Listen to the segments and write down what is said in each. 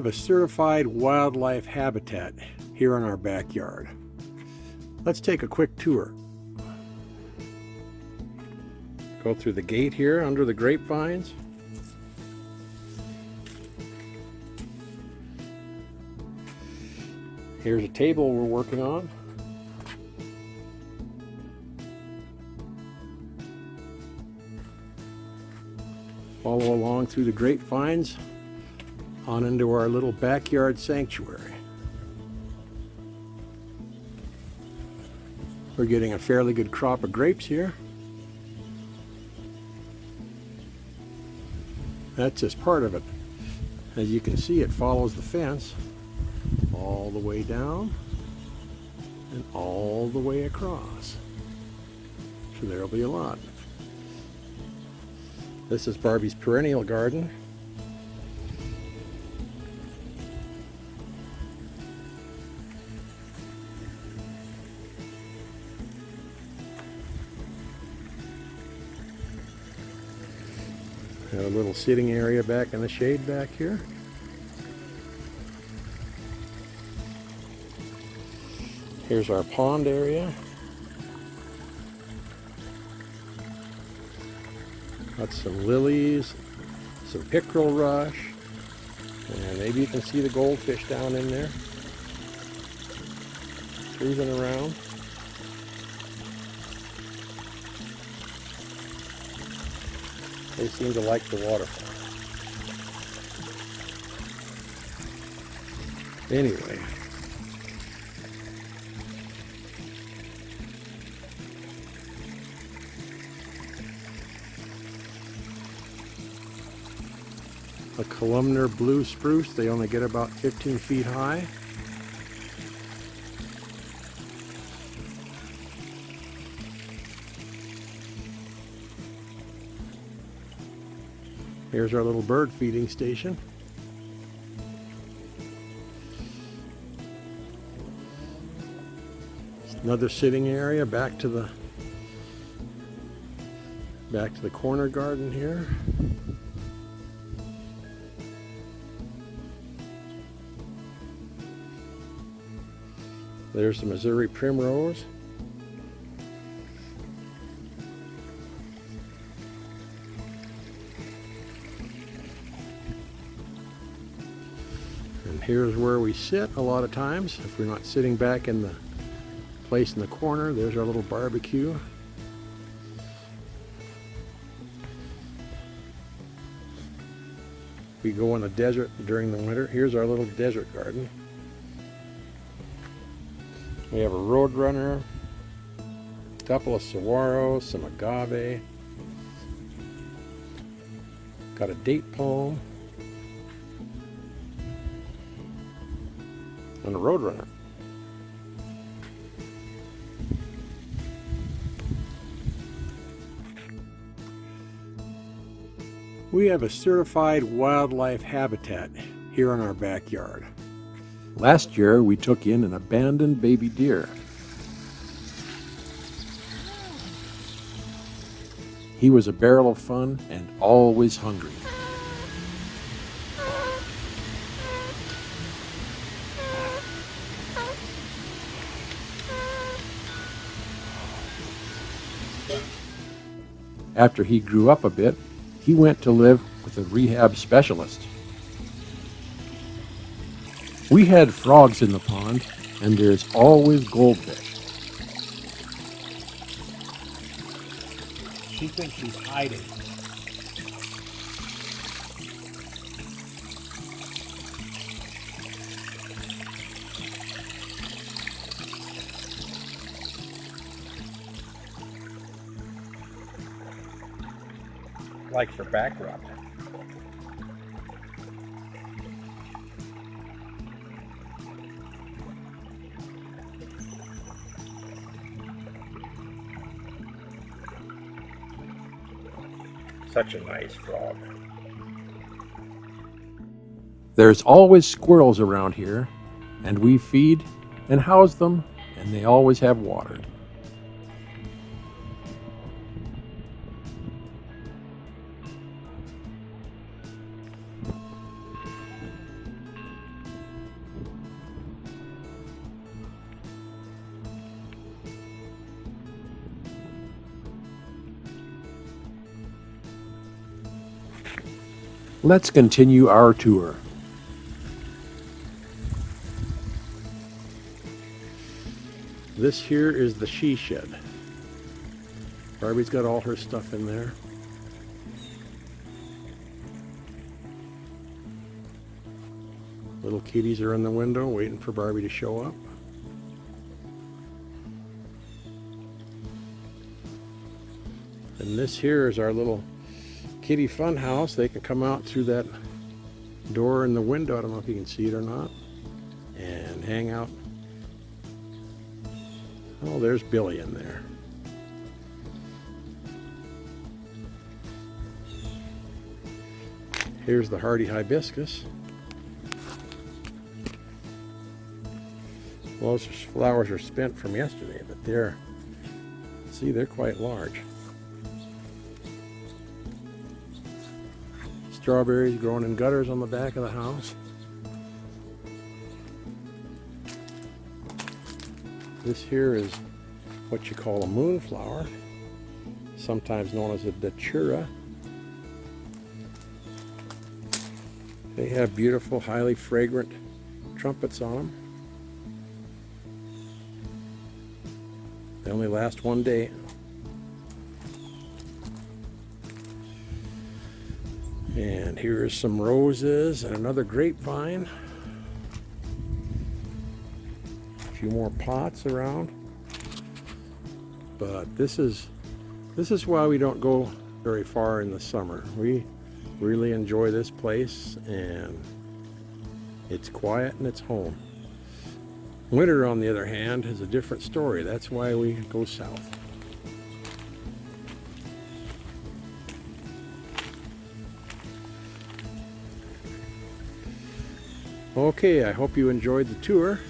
have a certified wildlife habitat here in our backyard. Let's take a quick tour. Go through the gate here under the grapevines. Here's a table we're working on. Follow along through the grapevines on into our little backyard sanctuary. We're getting a fairly good crop of grapes here. That's just part of it. As you can see, it follows the fence all the way down and all the way across. So there'll be a lot. This is Barbie's perennial garden. Got a little sitting area back in the shade back here. Here's our pond area. Got some lilies, some pickerel rush, and maybe you can see the goldfish down in there, cruising around. They seem to like the waterfall. Anyway, a columnar blue spruce. They only get about 15 feet high. Here's our little bird feeding station. Another sitting area back to the corner garden here. There's the Missouri primrose. And here's where we sit a lot of times. If we're not sitting back in the place in the corner, there's our little barbecue. We go in the desert during the winter. Here's our little desert garden. We have a roadrunner, a couple of saguaros, some agave, got a date palm, and a roadrunner. We have a certified wildlife habitat here in our backyard. Last year, we took in an abandoned baby deer. He was a barrel of fun and always hungry. After he grew up a bit, he went to live with a rehab specialist. We had frogs in the pond, and there's always goldfish. She thinks she's hiding. Likes her back rub. Such a nice frog. There's always squirrels around here, and we feed and house them, and they always have water. Let's continue our tour. This here is the she shed. Barbie's got all her stuff in there. Little kitties are in the window waiting for Barbie to show up. And this here is our little kitty fun house. They can come out through that door in the window, I don't know if you can see it or not, and hang out. Oh, there's Billy in there. Here's the hardy hibiscus. Well, those flowers are spent from yesterday, but they're quite large. Strawberries growing in gutters on the back of the house. This here is what you call a moonflower, sometimes known as a datura. They have beautiful, highly fragrant trumpets on them. They only last one day. And here's some roses and another grapevine. A few more pots around. But this is why we don't go very far in the summer. We really enjoy this place, and it's quiet and it's home. Winter, on the other hand, is a different story. That's why we go south. Okay, I hope you enjoyed the tour,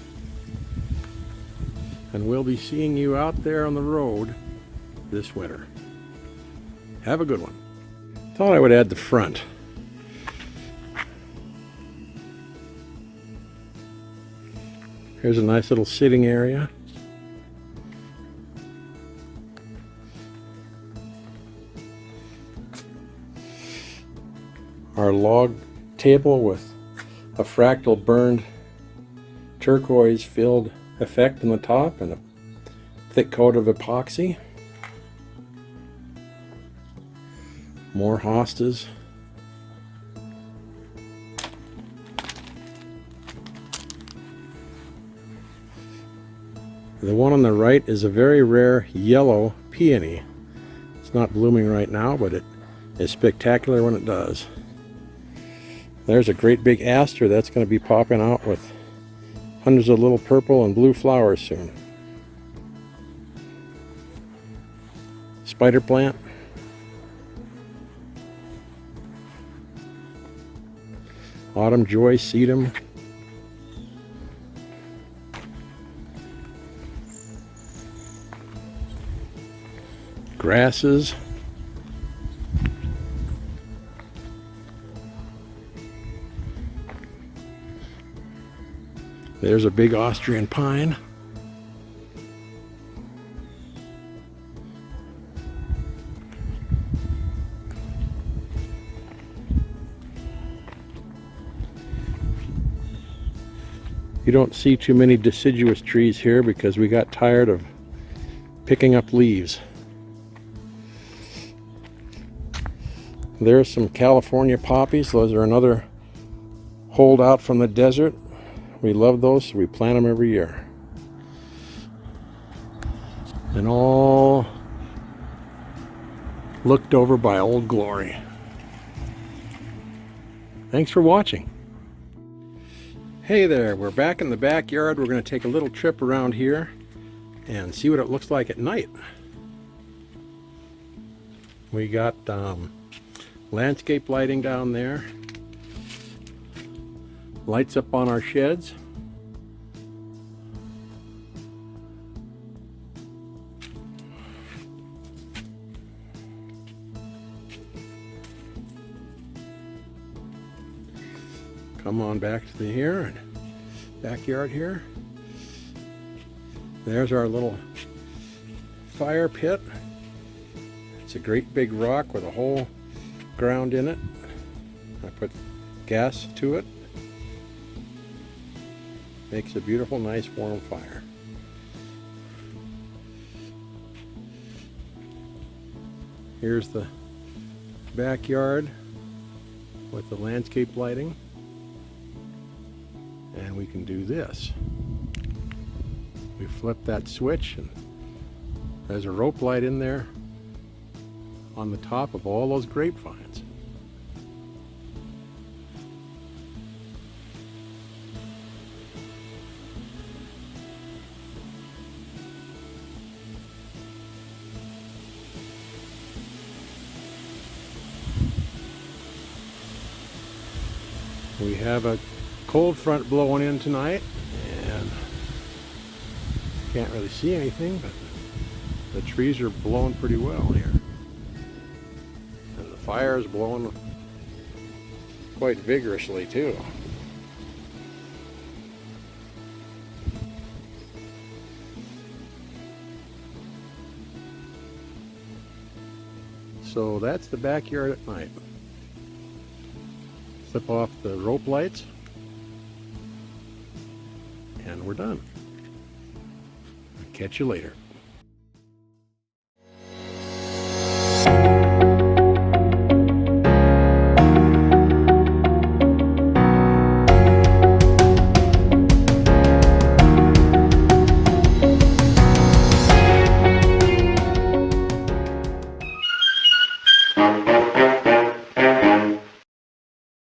and we'll be seeing you out there on the road this winter. Have a good one. Thought I would add the front. Here's a nice little sitting area. Our log table with a fractal burned turquoise filled effect in the top and a thick coat of epoxy. More hostas. The one on the right is a very rare yellow peony. It's not blooming right now, but it is spectacular when it does. There's a great big aster that's going to be popping out with hundreds of little purple and blue flowers soon. Spider plant. Autumn joy sedum. Grasses. There's a big Austrian pine. You don't see too many deciduous trees here because we got tired of picking up leaves. There's some California poppies. Those are another holdout from the desert. We love those, so we plant them every year. And all looked over by Old Glory. Thanks for watching. Hey there, we're back in the backyard. We're going to take a little trip around here and see what it looks like at night. We got landscape lighting down there. Lights up on our sheds. Come on back to the here and backyard here. There's our little fire pit. It's a great big rock with a hole ground in it. I put gas to it. Makes a beautiful, nice, warm fire. Here's the backyard with the landscape lighting. And we can do this. We flip that switch and there's a rope light in there on the top of all those grapevines. We have a cold front blowing in tonight, and can't really see anything, but the trees are blowing pretty well here. And the fire is blowing quite vigorously too. So that's the backyard at night. Flip off the rope lights and we're done. Catch you later.